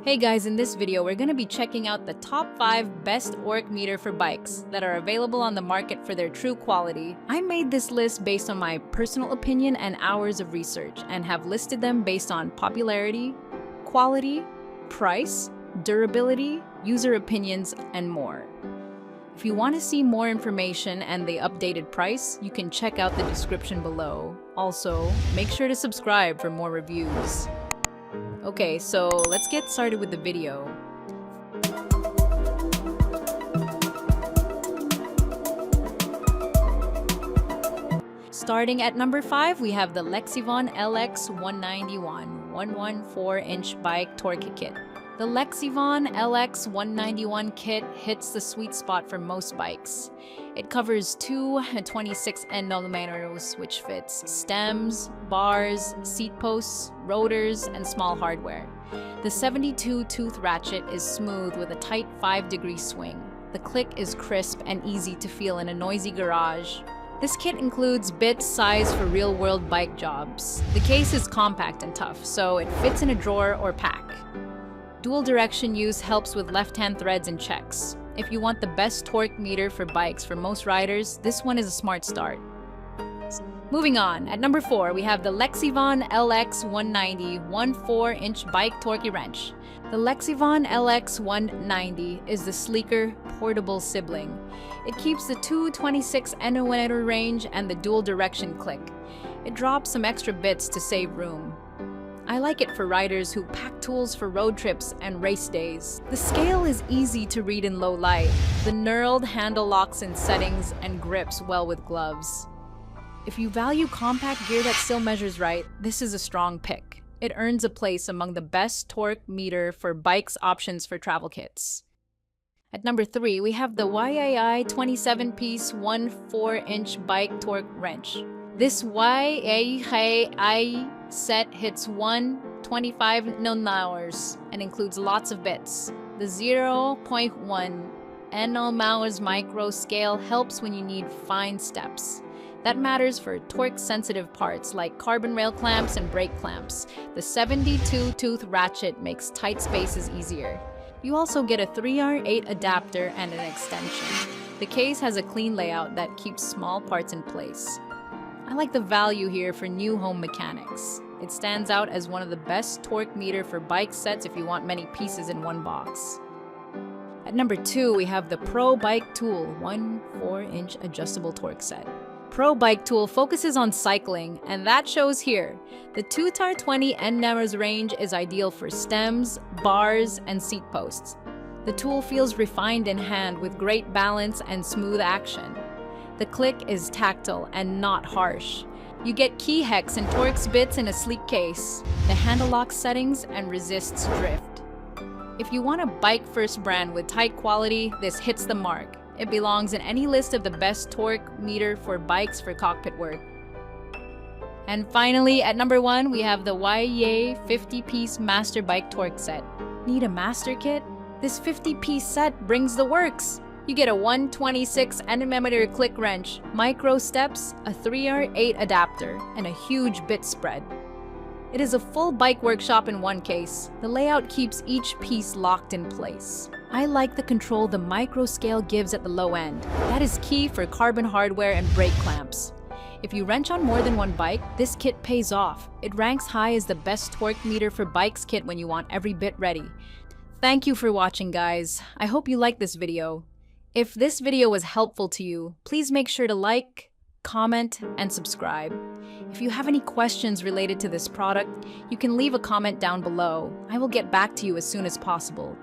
Hey guys, in this video, we're going to be checking out the top 5 best torque meter for bikes that are available on the market for their true quality. I made this list based on my personal opinion and hours of research and have listed them based on popularity, quality, price, durability, user opinions, and more. If you want to see more information and the updated price, you can check out the description below. Also, make sure to subscribe for more reviews. Okay, so let's get started with the video. Starting at number 5, we have the LEXIVON LX191 114-inch bike torque kit. The LEXIVON LX191 kit hits the sweet spot for most bikes. It covers two 26 mm, which fits stems, bars, seat posts, rotors, and small hardware. The 72-tooth ratchet is smooth with a tight 5-degree swing. The click is crisp and easy to feel in a noisy garage. This kit includes bits sized for real-world bike jobs. The case is compact and tough, so it fits in a drawer or pack. Dual direction use helps with left-hand threads and checks. If you want the best torque meter for bikes for most riders, this one is a smart start. Moving on, at number 4, we have the LEXIVON LX190 14-inch bike torque wrench. The LEXIVON LX190 is the sleeker, portable sibling. It keeps the two 26 mm range and the dual direction click. It drops some extra bits to save room. I like it for riders who pack tools for road trips and race days. The scale is easy to read in low light. The knurled handle locks in settings and grips well with gloves. If you value compact gear that still measures right, this is a strong pick. It earns a place among the best torque meter for bikes options for travel kits. At number 3, we have the YIYEIE 27-piece 14-inch bike torque wrench. This YIYEIE set hits 125 nm and includes lots of bits. The 0.1 nm micro scale helps when you need fine steps. That matters for torque-sensitive parts like carbon rail clamps and brake clamps. The 72-tooth ratchet makes tight spaces easier. You also get a 3R8 adapter and an extension. The case has a clean layout that keeps small parts in place. I like the value here for new home mechanics. It stands out as one of the best torque meter for bike sets if you want many pieces in one box. At number 2, we have the Pro Bike Tool 4-inch adjustable torque set. Pro Bike Tool focuses on cycling, and that shows here. The 220 nm range is ideal for stems, bars, and seat posts. The tool feels refined in hand with great balance and smooth action. The click is tactile and not harsh. You get key hex and Torx bits in a sleek case. The handle locks settings and resists drift. If you want a bike-first brand with tight quality, this hits the mark. It belongs in any list of the best torque meter for bikes for cockpit work. And finally, at number 1, we have the YIYEIE 50-piece Master Bike Torque Set. Need a master kit? This 50-piece set brings the works. You get a 126 nm click wrench, micro steps, a 3R8 adapter, and a huge bit spread. It is a full bike workshop in one case. The layout keeps each piece locked in place. I like the control the micro scale gives at the low end. That is key for carbon hardware and brake clamps. If you wrench on more than one bike, this kit pays off. It ranks high as the best torque meter for bikes kit when you want every bit ready. Thank you for watching, guys. I hope you liked this video. If this video was helpful to you, please make sure to like, comment, and subscribe. If you have any questions related to this product, you can leave a comment down below. I will get back to you as soon as possible.